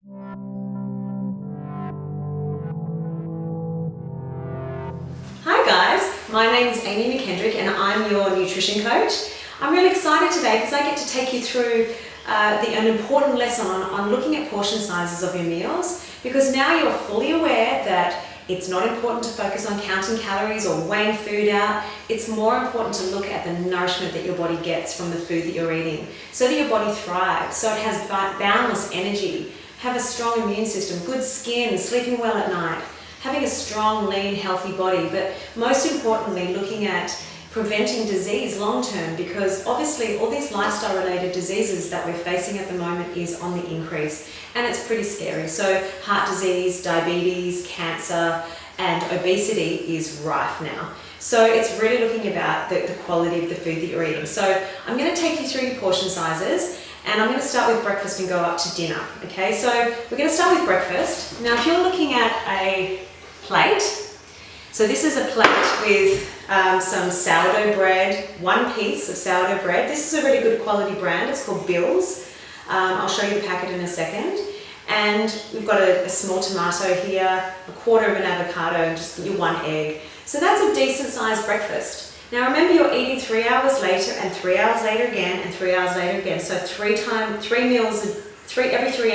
Hi guys, my name is Amy Mckendrick and I'm your nutrition coach. I'm really excited today because I get to take you through an important lesson on looking at portion sizes of your meals, because now you're fully aware that it's not important to focus on counting calories or weighing food out. It's more important to look at the nourishment that your body gets from the food that you're eating, so that your body thrives, so it has boundless energy, have a strong immune system, good skin, sleeping well at night, having a strong, lean, healthy body, but most importantly, looking at preventing disease long term, because obviously all these lifestyle related diseases that we're facing at the moment is on the increase, and it's pretty scary. So heart disease, diabetes, cancer and obesity is rife now. So it's really looking about the quality of the food that you're eating. So I'm going to take you through your portion sizes, and I'm going to start with breakfast and go up to dinner. Okay, so we're going to start with breakfast. Now if you're looking at a plate, so this is a plate with some sourdough bread, one piece of sourdough bread. This is a really good quality brand, it's called Bill's. I'll show you the packet in a second. And we've got a small tomato here, a quarter of an avocado, and just your one egg. So that's a decent sized breakfast. Now remember, you're eating 3 hours later and 3 hours later again and 3 hours later again. So every 3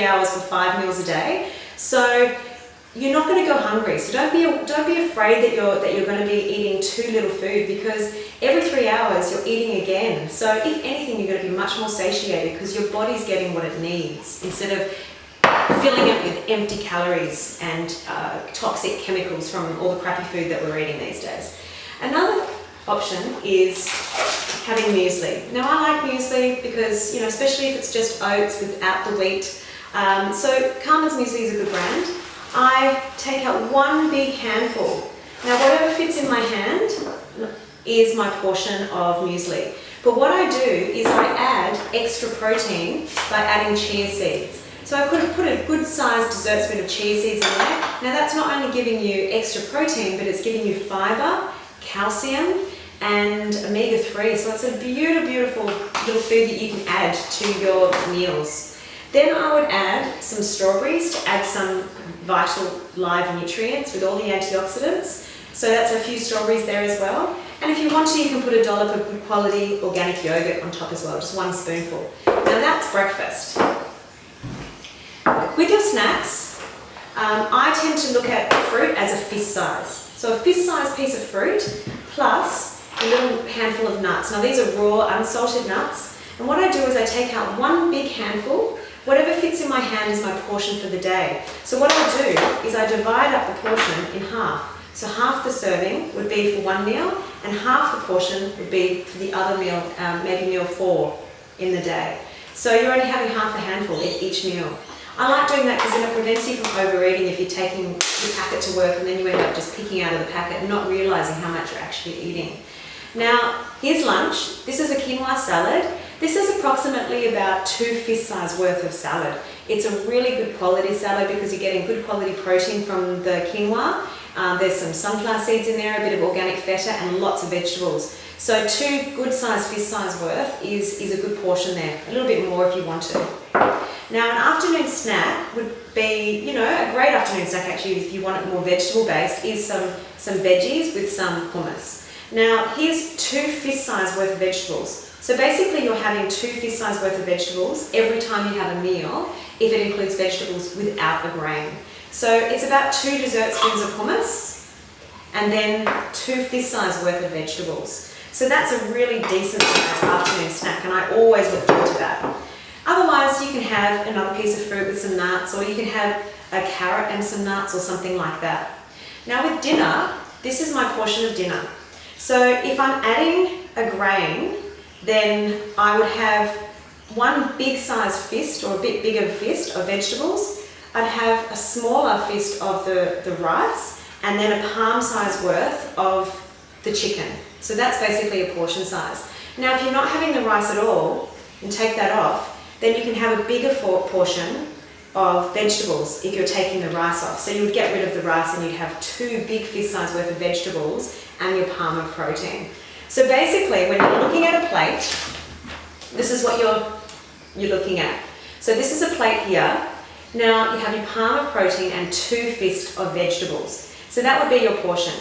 hours for 5 meals a day. So you're not going to go hungry, so don't be afraid that you're going to be eating too little food, because every 3 hours you're eating again. So if anything, you're going to be much more satiated because your body's getting what it needs, instead of filling it with empty calories and toxic chemicals from all the crappy food that we're eating these days. Another option is having muesli. Now I like muesli because, especially if it's just oats without the wheat. So Carmen's muesli is a good brand. I take out one big handful. Now whatever fits in my hand is my portion of muesli. But what I do is I add extra protein by adding chia seeds. So I could have put a good sized dessert spoon of chia seeds in there. Now that's not only giving you extra protein, but it's giving you fiber, calcium and omega-3. So it's a beautiful little food that you can add to your meals. Then I would add some strawberries to add some vital live nutrients with all the antioxidants. So that's a few strawberries there as well. And if you want to, you can put a dollop of good quality organic yogurt on top as well, just one spoonful. Now that's breakfast. With your snacks, I tend to look at fruit as a fist size. So a fist size piece of fruit plus a little handful of nuts. Now these are raw, unsalted nuts. And what I do is I take out one big handful. Whatever fits in my hand is my portion for the day. So what I do is I divide up the portion in half. So half the serving would be for one meal, and half the portion would be for the other meal, maybe meal 4 in the day. So you're only having half a handful each meal. I like doing that because then it prevents you from overeating if you're taking your packet to work and then you end up just picking out of the packet and not realizing how much you're actually eating. Now, here's lunch. This is a quinoa salad. This is approximately about 2 fist size worth of salad. It's a really good quality salad because you're getting good quality protein from the quinoa. There's some sunflower seeds in there, a bit of organic feta and lots of vegetables. So 2 good size fist size worth is a good portion there. A little bit more if you want to. Now an afternoon snack would be, a great afternoon snack actually if you want it more vegetable based, is some veggies with some hummus. Now here's 2 fist size worth of vegetables. So basically you're having 2 fist size worth of vegetables every time you have a meal, if it includes vegetables without a grain. So it's about 2 dessert spoons of hummus and then 2 fist size worth of vegetables. So that's a really decent size afternoon snack, and I always look forward to that. Otherwise you can have another piece of fruit with some nuts, or you can have a carrot and some nuts or something like that. Now with dinner, this is my portion of dinner. So if I'm adding a grain, then I would have one big size fist or a bit bigger fist of vegetables. I'd have a smaller fist of the rice, and then a palm size worth of the chicken. So that's basically a portion size. Now if you're not having the rice at all and take that off, then you can have a bigger portion of vegetables if you're taking the rice off. So you would get rid of the rice and you'd have 2 big fist size worth of vegetables and your palm of protein. So basically, when you're looking at a plate, this is what you're looking at. So this is a plate here. Now you have your palm of protein and 2 fists of vegetables. So that would be your portion.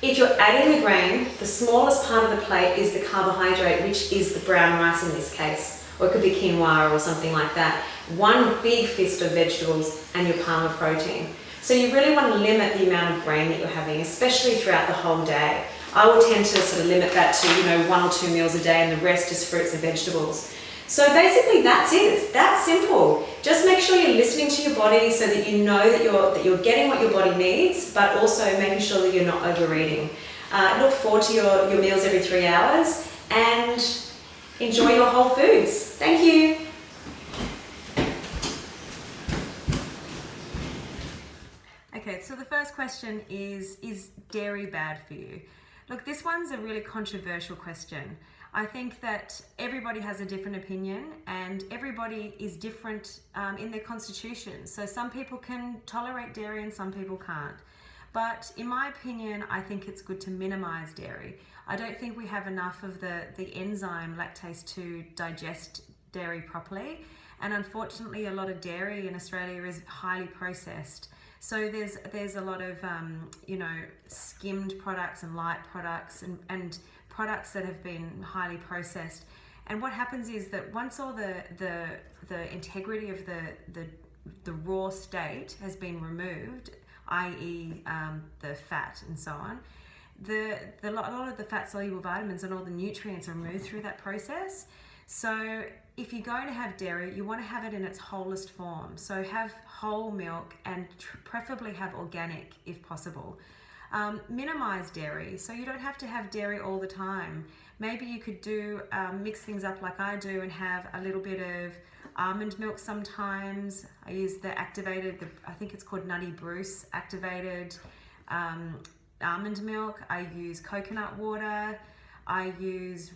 If you're adding the grain, the smallest part of the plate is the carbohydrate, which is the brown rice in this case, or it could be quinoa or something like that. 1 big fist of vegetables and your palm of protein. So you really want to limit the amount of grain that you're having, especially throughout the whole day. I will tend to sort of limit that to 1 or 2 meals a day, and the rest is fruits and vegetables. So basically that's it. It's that simple. Just make sure you're listening to your body so that you know that you're getting what your body needs, but also making sure that you're not overeating. Look forward to your meals every 3 hours and enjoy your whole foods. Thank you. Okay, so the first question is dairy bad for you? Look, this one's a really controversial question. I think that everybody has a different opinion and everybody is different in their constitution. So some people can tolerate dairy and some people can't. But in my opinion, I think it's good to minimize dairy. I don't think we have enough of the enzyme lactase to digest dairy properly. And unfortunately, a lot of dairy in Australia is highly processed. So there's a lot of skimmed products and light products and products that have been highly processed. And what happens is that once all the integrity of the raw state has been removed, i.e. The fat and so on, a lot of the fat soluble vitamins and all the nutrients are removed through that process. So if you're going to have dairy, you want to have it in its wholest form. So have whole milk and preferably have organic if possible. Minimize dairy, so you don't have to have dairy all the time. Maybe you could mix things up like I do and have a little bit of almond milk sometimes. I use the activated, I think it's called Nutty Bruce activated almond milk. I use coconut water. I use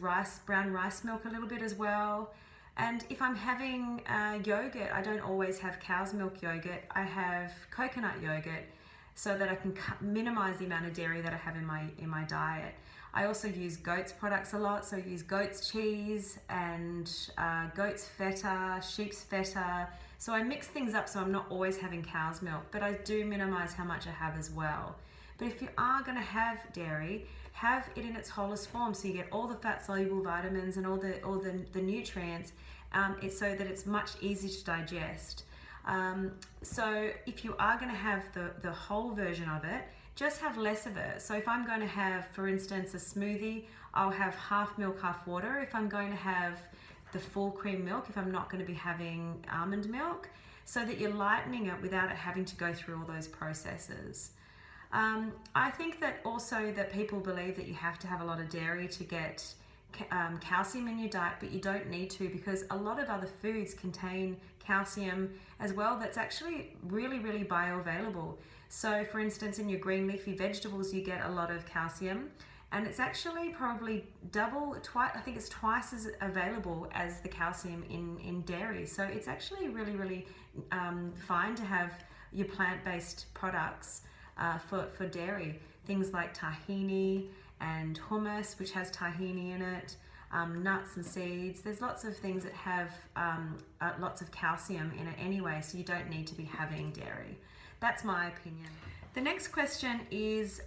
brown rice milk a little bit as well. And if I'm having yogurt, I don't always have cow's milk yogurt. I have coconut yogurt so that I can minimize the amount of dairy that I have in my diet. I also use goat's products a lot, so I use goat's cheese and goat's feta, sheep's feta. So I mix things up so I'm not always having cow's milk, but I do minimize how much I have as well. But if you are going to have dairy, have it in its wholest form so you get all the fat soluble vitamins and all the nutrients, it's so that it's much easier to digest. So if you are going to have the whole version of it, just have less of it. So if I'm going to have, for instance, a smoothie, I'll have half milk, half water. If I'm going to have the full cream milk, if I'm not going to be having almond milk, so that you're lightening it without it having to go through all those processes. I think that also that people believe that you have to have a lot of dairy to get calcium in your diet, but you don't need to, because a lot of other foods contain calcium as well that's actually really, really bioavailable. So for instance, in your green leafy vegetables, you get a lot of calcium, and it's actually probably I think it's twice as available as the calcium in dairy. So it's actually really, really fine to have your plant-based products for dairy. Things like tahini and hummus, which has tahini in it, nuts and seeds. There's lots of things that have lots of calcium in it anyway, so you don't need to be having dairy. That's my opinion. The next question is,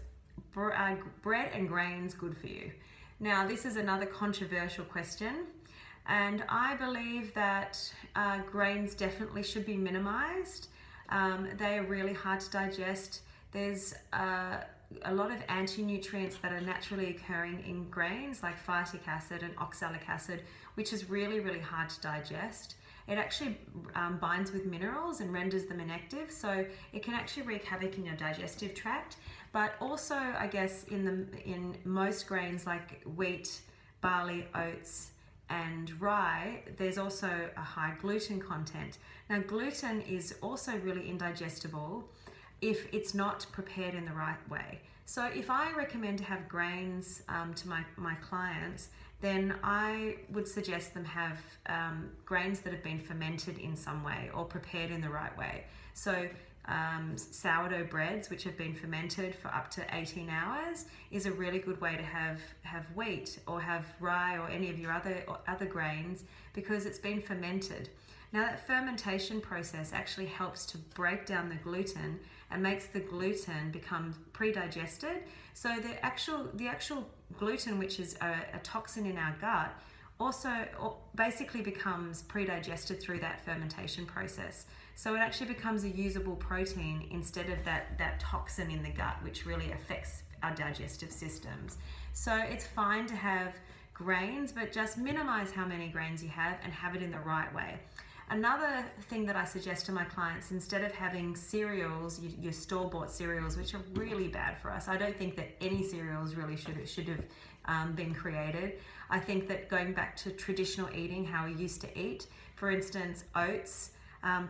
bread and grains good for you? Now, this is another controversial question, and I believe that grains definitely should be minimized. They are really hard to digest. There's a lot of anti-nutrients that are naturally occurring in grains, like phytic acid and oxalic acid, which is really, really hard to digest. It actually binds with minerals and renders them inactive, so it can actually wreak havoc in your digestive tract. But also, I guess, in most grains like wheat, barley, oats, and rye, there's also a high gluten content. Now, gluten is also really indigestible if it's not prepared in the right way. So if I recommend to have grains to my clients, then I would suggest them have grains that have been fermented in some way or prepared in the right way. So sourdough breads, which have been fermented for up to 18 hours, is a really good way to have wheat or have rye or any of your other grains, because it's been fermented. Now that fermentation process actually helps to break down the gluten and makes the gluten become pre-digested. So the actual gluten, which is a toxin in our gut, also basically becomes pre-digested through that fermentation process. So it actually becomes a usable protein instead of that toxin in the gut, which really affects our digestive systems. So it's fine to have grains, but just minimize how many grains you have and have it in the right way. Another thing that I suggest to my clients, instead of having cereals, your store-bought cereals, which are really bad for us. I don't think that any cereals really should have been created. I think that going back to traditional eating, how we used to eat, for instance, oats.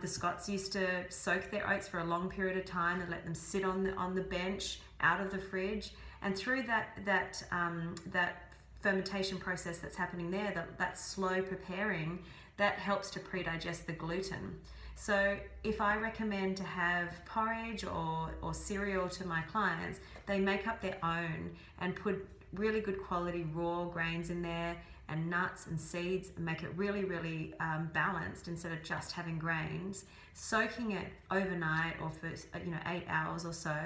The Scots used to soak their oats for a long period of time and let them sit on the bench out of the fridge, and through that fermentation process that's happening there, that slow preparing, that helps to pre-digest the gluten. So if I recommend to have porridge or cereal to my clients, they make up their own and put really good quality raw grains in there and nuts and seeds, and make it really, really balanced instead of just having grains, soaking it overnight or for 8 hours or so.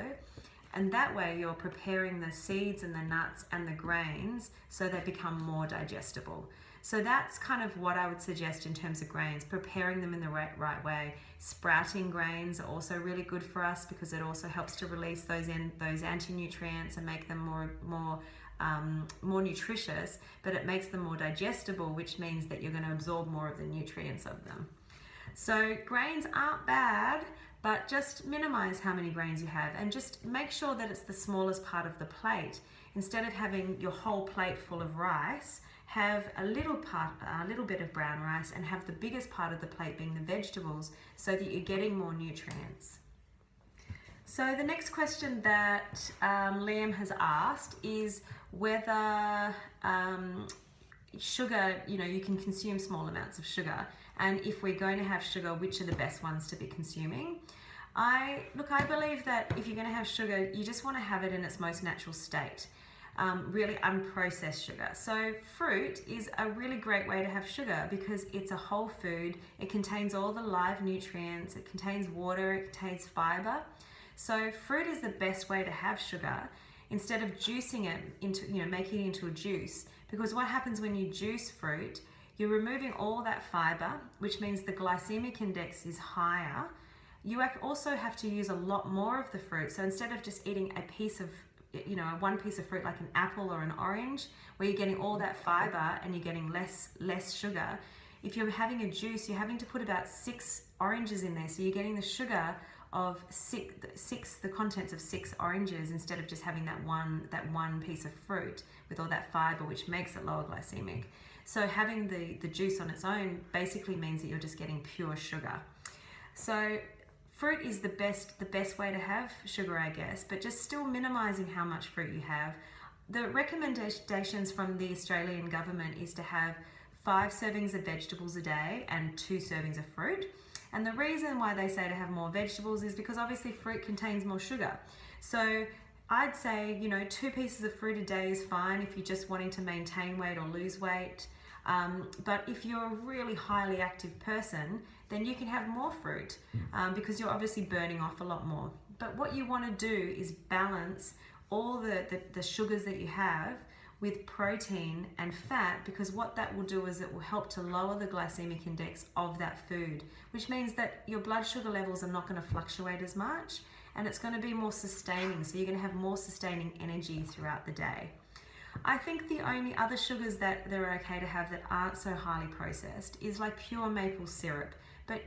And that way you're preparing the seeds and the nuts and the grains so they become more digestible. So that's kind of what I would suggest in terms of grains, preparing them in the right way. Sprouting grains are also really good for us because it also helps to release those anti-nutrients and make them more nutritious, but it makes them more digestible, which means that you're going to absorb more of the nutrients of them. So grains aren't bad, but just minimize how many grains you have and just make sure that it's the smallest part of the plate. Instead of having your whole plate full of rice, have a little bit of brown rice and have the biggest part of the plate being the vegetables so that you're getting more nutrients. So the next question that Liam has asked is whether sugar, you can consume small amounts of sugar, and if we're going to have sugar, which are the best ones to be consuming? I believe that if you're going to have sugar, you just want to have it in its most natural state, really unprocessed sugar. So fruit is a really great way to have sugar because it's a whole food. It contains all the live nutrients, it contains water, it contains fiber. So fruit is the best way to have sugar, instead of juicing it into, making it into a juice. Because what happens when you juice fruit, you're removing all that fiber, which means the glycemic index is higher. You also have to use a lot more of the fruit. So instead of just eating a piece of, one piece of fruit like an apple or an orange, where you're getting all that fiber and you're getting less sugar, if you're having a juice, you're having to put about 6 oranges in there. So you're getting the sugar of the contents of 6 oranges instead of just having that one piece of fruit with all that fiber, which makes it lower glycemic. So having the juice on its own basically means that you're just getting pure sugar. So fruit is the best way to have sugar, I guess, but just still minimizing how much fruit you have. The recommendations from the Australian government is to have 5 servings of vegetables a day and 2 servings of fruit. And the reason why they say to have more vegetables is because obviously fruit contains more sugar. So I'd say, 2 pieces of fruit a day is fine if you're just wanting to maintain weight or lose weight. But if you're a really highly active person, then you can have more fruit because you're obviously burning off a lot more. But what you want to do is balance all the sugars that you have with protein and fat, because what that will do is it will help to lower the glycemic index of that food, which means that your blood sugar levels are not going to fluctuate as much and it's going to be more sustaining. So you're going to have more sustaining energy throughout the day. I think the only other sugars that they're okay to have that aren't so highly processed is like pure maple syrup. But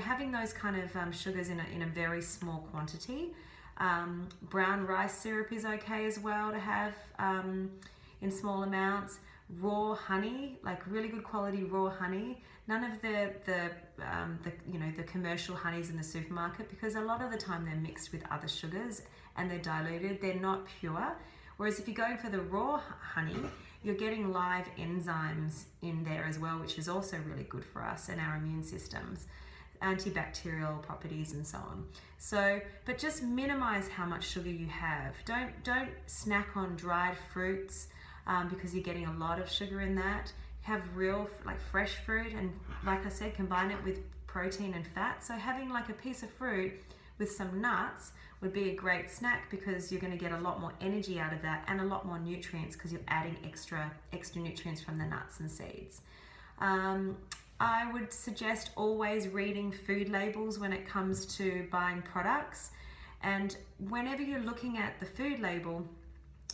having those kind of sugars in a very small quantity. Brown rice syrup is okay as well to have in small amounts. Raw honey, like really good quality raw honey. None of the commercial honeys in the supermarket, because a lot of the time they're mixed with other sugars and they're diluted. They're not pure. Whereas if you're going for the raw honey, you're getting live enzymes in there as well, which is also really good for us and our immune systems. Antibacterial properties and so on. So, but just minimize how much sugar you have. Don't snack on dried fruits because you're getting a lot of sugar in that. have real fresh fruit, and like I said, combine it with protein and fat. So having like a piece of fruit with some nuts would be a great snack, because you're going to get a lot more energy out of that and a lot more nutrients, because you're adding extra nutrients from the nuts and seeds. I would suggest always reading food labels when it comes to buying products, and whenever you're looking at the food label,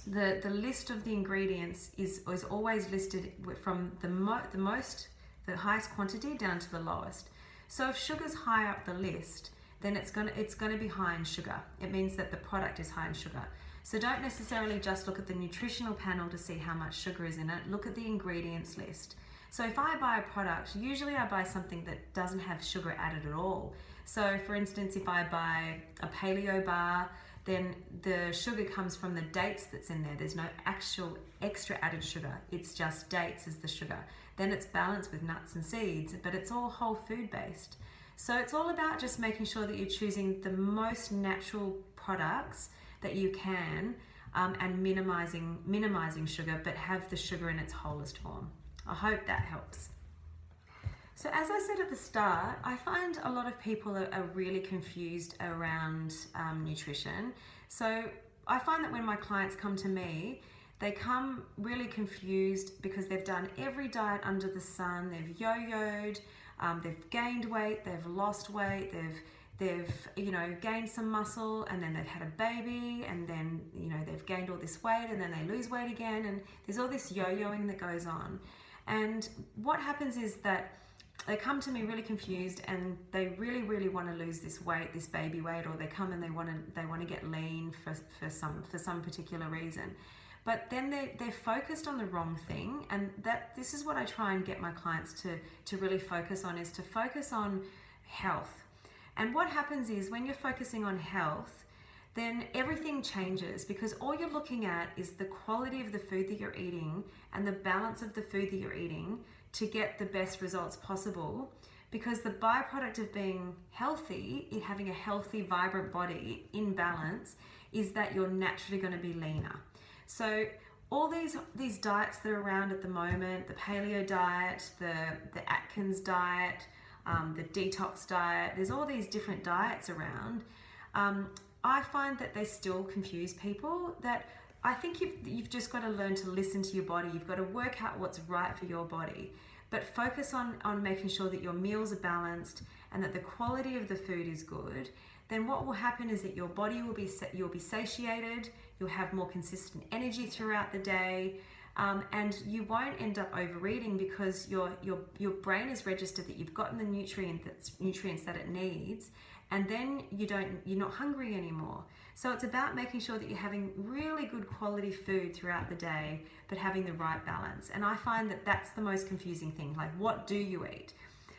the list of the ingredients is always listed from the highest quantity down to the lowest. So if sugar's high up the list, then it's gonna be high in sugar. It means that the product is high in sugar. So don't necessarily just look at the nutritional panel to see how much sugar is in it. Look at the ingredients list. So if I buy a product, usually I buy something that doesn't have sugar added at all. So for instance, if I buy a paleo bar, then the sugar comes from the dates that's in there. There's no actual extra added sugar. It's just dates as the sugar. Then it's balanced with nuts and seeds, but it's all whole food based. So it's all about just making sure that you're choosing the most natural products that you can, and minimizing sugar, but have the sugar in its wholest form. I hope that helps. So as I said at the start, I find a lot of people are really confused around nutrition. So I find that when my clients come to me, they come really confused because they've done every diet under the sun. They've yo-yoed, they've gained weight, they've lost weight, they've gained some muscle, and then they've had a baby, and then they've gained all this weight, and then they lose weight again, and there's all this yo-yoing that goes on. And what happens is that they come to me really confused, and they really want to lose this weight, this baby weight, or they come and they want to get lean for some particular reason. But then they're focused on the wrong thing, and this is what I try and get my clients to really focus on, is to focus on health. And what happens is when you're focusing on health, then everything changes, because all you're looking at is the quality of the food that you're eating and the balance of the food that you're eating to get the best results possible. Because the byproduct of being healthy, having a healthy, vibrant body in balance, is that you're naturally going to be leaner. So all these diets that are around at the moment, the paleo diet, the Atkins diet, the detox diet, there's all these different diets around. I find that they still confuse people. That I think you've just got to learn to listen to your body. You've got to work out what's right for your body, but focus on making sure that your meals are balanced and that the quality of the food is good. Then what will happen is that your body you'll be satiated, you'll have more consistent energy throughout the day, and you won't end up overeating, because your brain has registered that you've gotten the nutrients that it needs, and then you're not hungry anymore. So it's about making sure that you're having really good quality food throughout the day, but having the right balance. And I find that that's the most confusing thing. Like, what do you eat?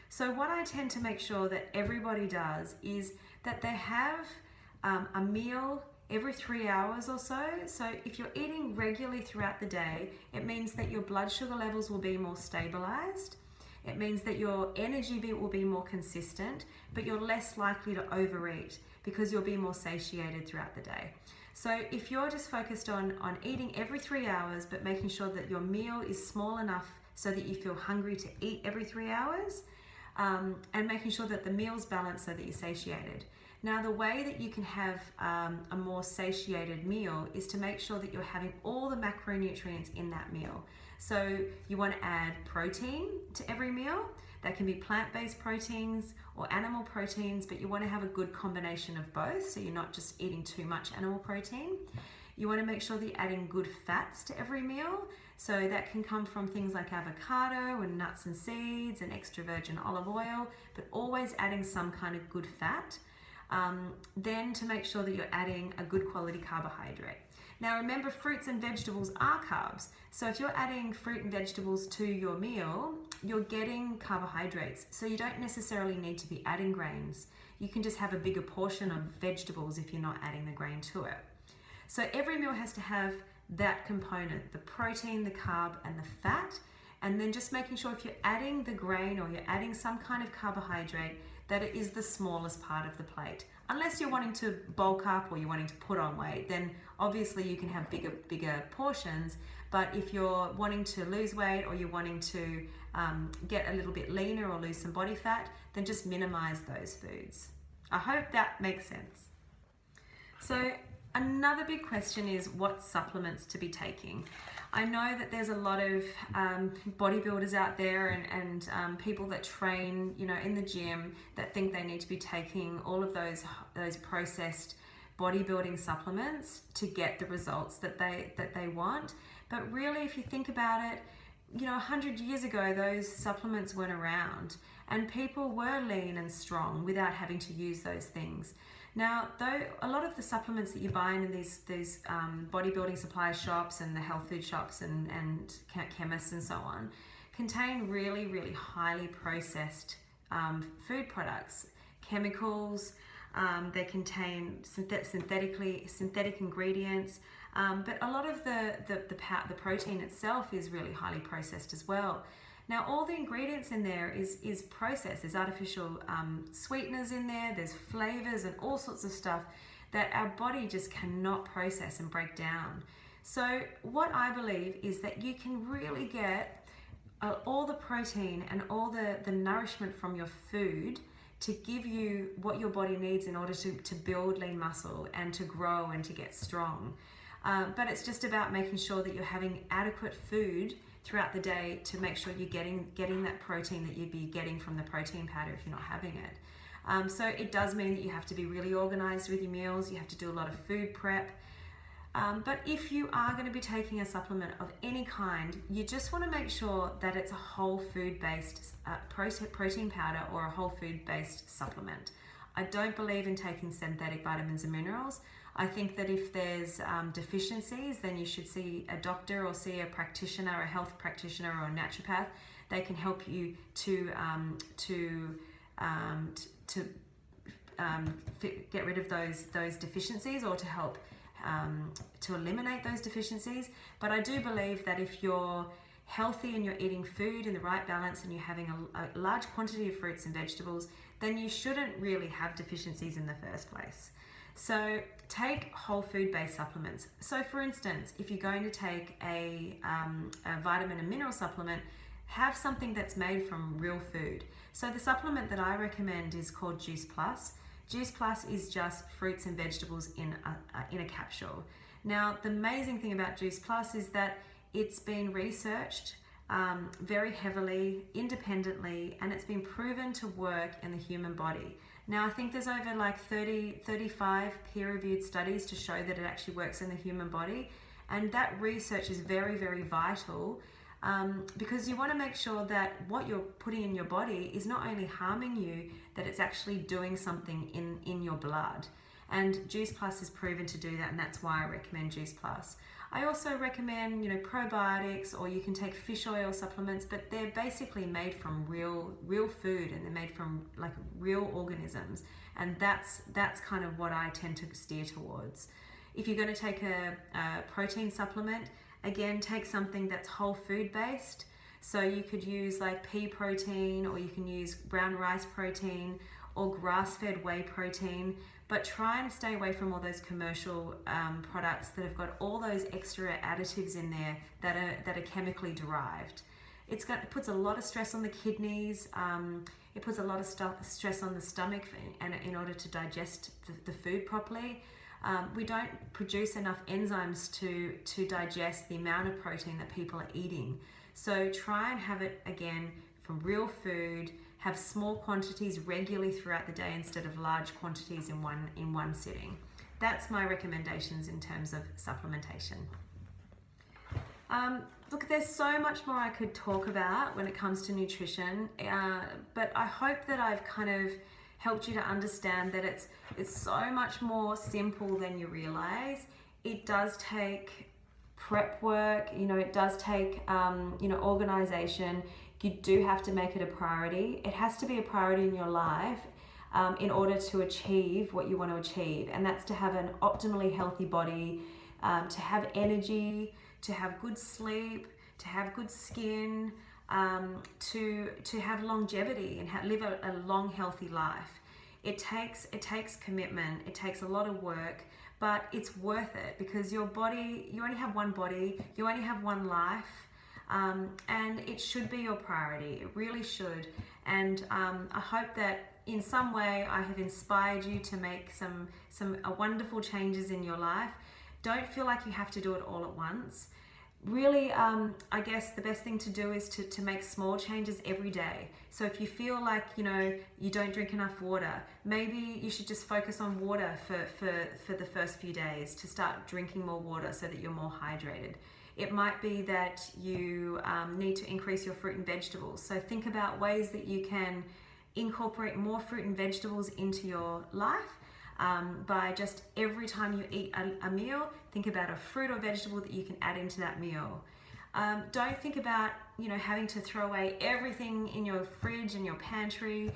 So what I tend to make sure that everybody does is that they have a meal every 3 hours or so. So if you're eating regularly throughout the day, it means that your blood sugar levels will be more stabilized. It means that your energy will be more consistent, but you're less likely to overeat because you'll be more satiated throughout the day. So if you're just focused on eating every 3 hours, but making sure that your meal is small enough so that you feel hungry to eat every 3 hours, and making sure that the meal's balanced so that you're satiated. Now, the way that you can have a more satiated meal is to make sure that you're having all the macronutrients in that meal. So you want to add protein to every meal. That can be plant-based proteins or animal proteins, but you want to have a good combination of both, so you're not just eating too much animal protein. You want to make sure that you're adding good fats to every meal. So that can come from things like avocado and nuts and seeds and extra virgin olive oil, but always adding some kind of good fat. Then to make sure that you're adding a good quality carbohydrate. Now remember, fruits and vegetables are carbs. So if you're adding fruit and vegetables to your meal, you're getting carbohydrates. So you don't necessarily need to be adding grains. You can just have a bigger portion of vegetables if you're not adding the grain to it. So every meal has to have that component, the protein, the carb, and the fat. And then just making sure if you're adding the grain or you're adding some kind of carbohydrate, that it is the smallest part of the plate. unless you're wanting to bulk up or you're wanting to put on weight, then obviously you can have bigger portions. But if you're wanting to lose weight or you're wanting to get a little bit leaner or lose some body fat, then just minimize those foods. I hope that makes sense. So another big question is what supplements to be taking. I know that there's a lot of bodybuilders out there and people that train, in the gym that think they need to be taking all of those processed bodybuilding supplements to get the results that they want. But really, if you think about it, 100 years ago, those supplements weren't around and people were lean and strong without having to use those things. Now, though, a lot of the supplements that you buy in these bodybuilding supply shops and the health food shops and chemists and so on contain really, really highly processed food products, chemicals. They contain synthetic ingredients, but a lot of the protein itself is really highly processed as well. Now, all the ingredients in there is processed. There's artificial sweeteners in there, there's flavors and all sorts of stuff that our body just cannot process and break down. So what I believe is that you can really get all the protein and all the nourishment from your food to give you what your body needs in order to build lean muscle and to grow and to get strong. But it's just about making sure that you're having adequate food throughout the day to make sure you're getting that protein that you'd be getting from the protein powder if you're not having it. So it does mean that you have to be really organized with your meals. You have to do a lot of food prep. But if you are going to be taking a supplement of any kind, you just want to make sure that it's a whole food-based protein powder or a whole food-based supplement. I don't believe in taking synthetic vitamins and minerals. I think that if there's deficiencies, then you should see a doctor or see a practitioner, a health practitioner or a naturopath. They can help you to get rid of those deficiencies or to help to eliminate those deficiencies. But I do believe that if you're healthy and you're eating food in the right balance and you're having a large quantity of fruits and vegetables, then you shouldn't really have deficiencies in the first place. So take whole food based supplements. So for instance, if you're going to take a vitamin and mineral supplement, have something that's made from real food. So the supplement that I recommend is called Juice Plus. Juice Plus is just fruits and vegetables in a capsule. Now, the amazing thing about Juice Plus is that it's been researched very heavily, independently, and it's been proven to work in the human body. Now, I think there's over like 35 peer-reviewed studies to show that it actually works in the human body. And that research is very, very vital because you want to make sure that what you're putting in your body is not only harming you, that it's actually doing something in your blood. And Juice Plus is proven to do that, and that's why I recommend Juice Plus. I also recommend, probiotics, or you can take fish oil supplements, but they're basically made from real food, and they're made from like real organisms, and that's kind of what I tend to steer towards. If you're going to take a protein supplement, again, take something that's whole food based. So you could use like pea protein, or you can use brown rice protein, or grass-fed whey protein, but try and stay away from all those commercial products that have got all those extra additives in there that are chemically derived. It puts a lot of stress on the kidneys. It puts a lot of stress on the stomach in order to digest the food properly. We don't produce enough enzymes to digest the amount of protein that people are eating. So try and have it, again, from real food. Have small quantities regularly throughout the day instead of large quantities in one sitting. That's my recommendations in terms of supplementation. Look, there's so much more I could talk about when it comes to nutrition, but I hope that I've kind of helped you to understand that it's so much more simple than you realize. It does take prep work, it does take organization. You do have to make it a priority. It has to be a priority in your life in order to achieve what you want to achieve, and that's to have an optimally healthy body, to have energy, to have good sleep, to have good skin, to have longevity and live a long, healthy life. It takes commitment, it takes a lot of work, but it's worth it because your body, you only have one body, you only have one life, and it should be your priority. It really should. And I hope that in some way I have inspired you to make some wonderful changes in your life. Don't feel like you have to do it all at once. Really, I guess the best thing to do is to make small changes every day. So if you feel like, you don't drink enough water, maybe you should just focus on water for the first few days to start drinking more water so that you're more hydrated. It might be that you need to increase your fruit and vegetables. So think about ways that you can incorporate more fruit and vegetables into your life. By just every time you eat a meal, think about a fruit or vegetable that you can add into that meal. Don't think about having to throw away everything in your fridge and your pantry.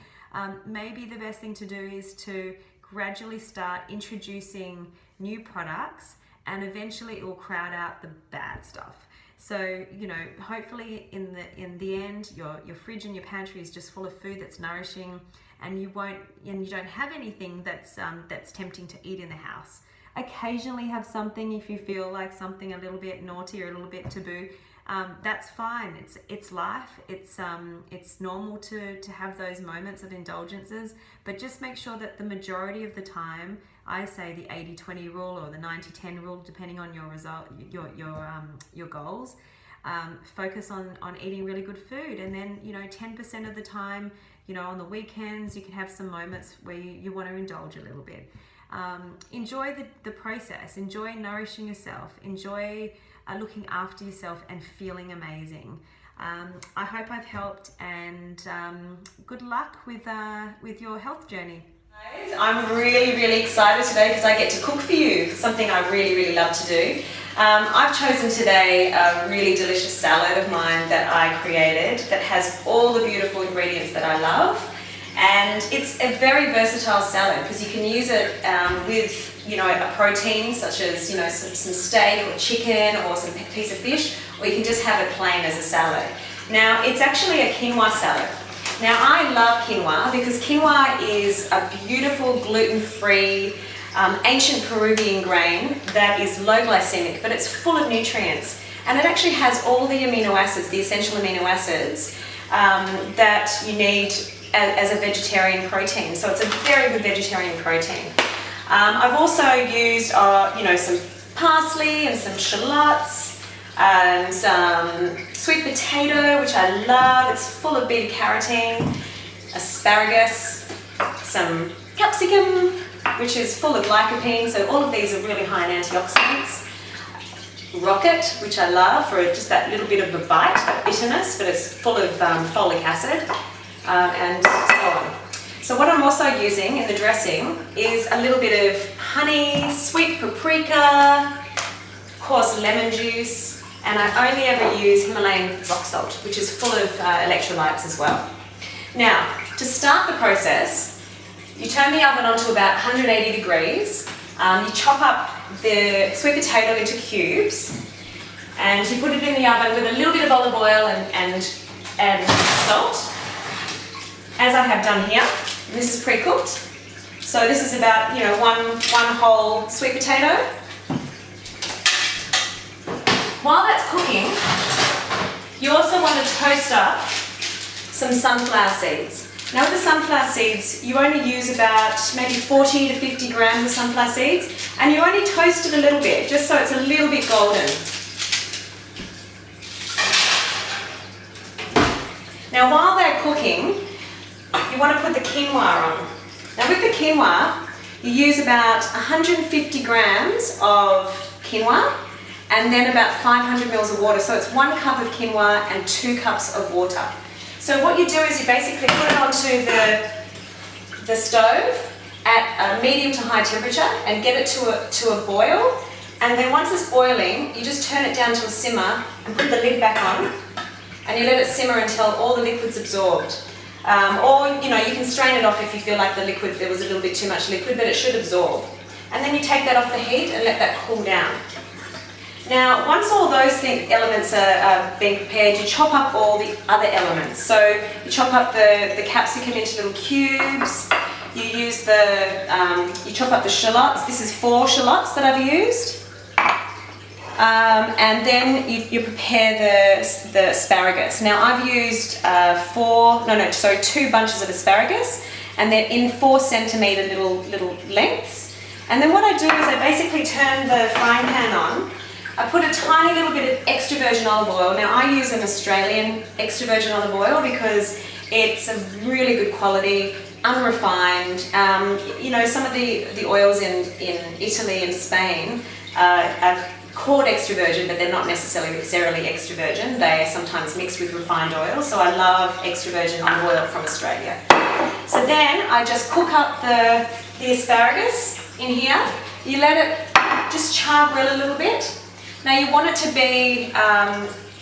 Maybe the best thing to do is to gradually start introducing new products, and eventually it will crowd out the bad stuff. So, hopefully in the end, your fridge and your pantry is just full of food that's nourishing, and you don't have anything that's tempting to eat in the house. Occasionally have something if you feel like something a little bit naughty or a little bit taboo. That's fine. It's life. It's normal to have those moments of indulgences, but just make sure that the majority of the time, I say the 80-20 rule or the 90-10 rule, depending on your result, your goals. Focus on eating really good food, and then 10% of the time, on the weekends, you can have some moments where you want to indulge a little bit. Enjoy the process. Enjoy nourishing yourself. Enjoy looking after yourself and feeling amazing. I hope I've helped, and good luck with your health journey. I'm really, really excited today because I get to cook for you, something I really, really love to do. I've chosen today a really delicious salad of mine that I created that has all the beautiful ingredients that I love. And it's a very versatile salad because you can use it with a protein such as some steak or chicken or some piece of fish, or you can just have it plain as a salad. Now it's actually a quinoa salad. Now I love quinoa because quinoa is a beautiful gluten-free ancient Peruvian grain that is low glycemic, but it's full of nutrients, and it actually has all the amino acids, the essential amino acids that you need as a vegetarian protein. So it's a very good vegetarian protein. I've also used some parsley and some shallots and some sweet potato, which I love. It's full of beta carotene, asparagus, some capsicum, which is full of lycopene, so all of these are really high in antioxidants. Rocket, which I love for just that little bit of a bite, that bitterness, but it's full of folic acid, and so on. So what I'm also using in the dressing is a little bit of honey, sweet paprika, of course lemon juice, and I only ever use Himalayan rock salt, which is full of electrolytes as well. Now, to start the process, you turn the oven on to about 180 degrees. You chop up the sweet potato into cubes, and you put it in the oven with a little bit of olive oil and salt, as I have done here. This is pre-cooked, so this is about one whole sweet potato. While that's cooking, you also want to toast up some sunflower seeds. Now with the sunflower seeds, you only use about maybe 40 to 50 grams of sunflower seeds, and you only toast it a little bit, just so it's a little bit golden. Now while they're cooking, you want to put the quinoa on. Now with the quinoa, you use about 150 grams of quinoa, and then about 500 mils of water. So it's 1 cup of quinoa and 2 cups of water. So what you do is you basically put it onto the stove at a medium to high temperature and get it to a boil. And then once it's boiling, you just turn it down to a simmer and put the lid back on, and you let it simmer until all the liquid's absorbed. Or you can strain it off if you feel like there was a little bit too much liquid, but it should absorb. And then you take that off the heat and let that cool down. Now, once all those elements are being prepared, you chop up all the other elements. So you chop up the capsicum into little cubes, you use you chop up the shallots. This is 4 shallots that I've used. And then you prepare the asparagus. Now I've used 2 bunches of asparagus, and they're in 4 centimetre little lengths. And then what I do is I basically turn the frying pan on. I put a tiny little bit of extra virgin olive oil. Now I use an Australian extra virgin olive oil because it's a really good quality, unrefined. Some of the oils in Italy and Spain are called extra virgin, but they're not necessarily extra virgin. They are sometimes mixed with refined oil. So I love extra virgin olive oil from Australia. So then I just cook up the asparagus in here. You let it just char grill a little bit. Now you want it to be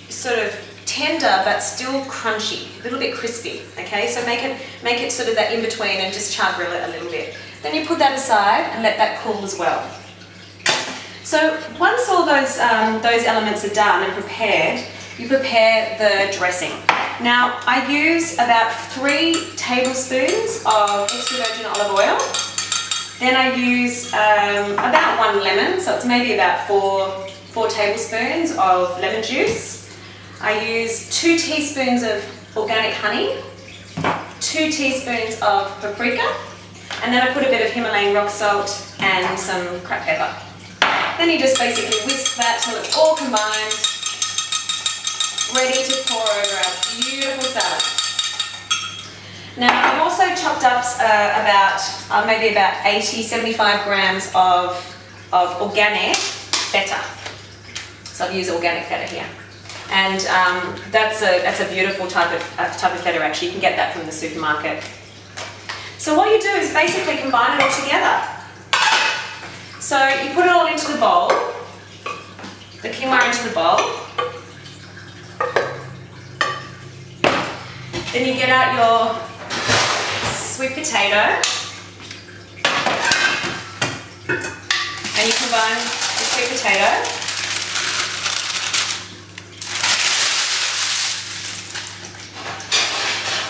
sort of tender but still crunchy, a little bit crispy. Okay, so make it sort of that in between and just char grill it a little bit. Then you put that aside and let that cool as well. So once all those elements are done and prepared, you prepare the dressing. Now I use about 3 tablespoons of extra virgin olive oil. Then I use about 1 lemon, so it's maybe about 4 tablespoons of lemon juice. I use 2 teaspoons of organic honey, 2 teaspoons of paprika, and then I put a bit of Himalayan rock salt and some cracked pepper. Then you just basically whisk that till it's all combined, ready to pour over our beautiful salad. Now I've also chopped up maybe about 75 grams of organic feta. So I've used organic feta here, and that's a beautiful type of feta. Actually, you can get that from the supermarket. So what you do is basically combine it all together. So you put it all into the bowl, the quinoa into the bowl. Then you get out your sweet potato and you combine the sweet potato.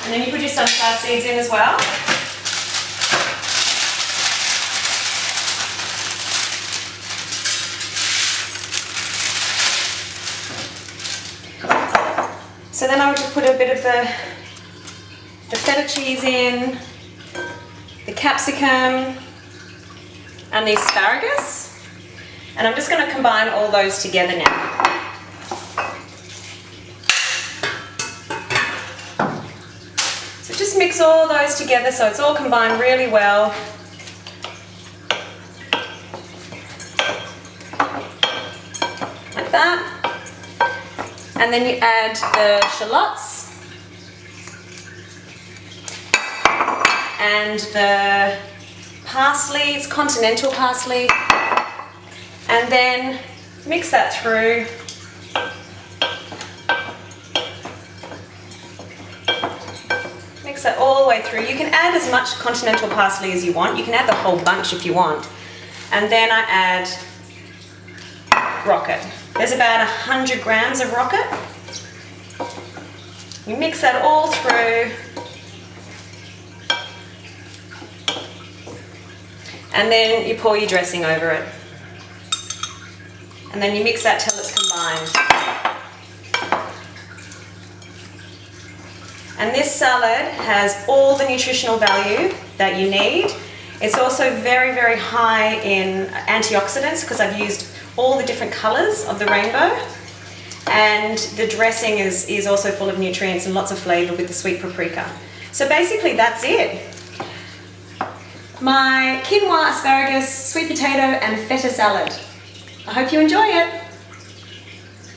And then you put your sunflower seeds in as well. So then I would just put a bit of the feta cheese in, the capsicum, and the asparagus. And I'm just going to combine all those together now. So just mix all those together so it's all combined really well. Like that. And then you add the shallots and the parsley, it's continental parsley, and then mix that through. Mix that all the way through. You can add as much continental parsley as you want. You can add the whole bunch if you want. And then I add rocket. There's about 100 grams of rocket. You mix that all through. And then you pour your dressing over it. And then you mix that till it's combined. And this salad has all the nutritional value that you need. It's also very, very high in antioxidants because I've used all the different colours of the rainbow, and the dressing is also full of nutrients and lots of flavour with the sweet paprika. So basically that's it. My quinoa, asparagus, sweet potato and feta salad. I hope you enjoy it.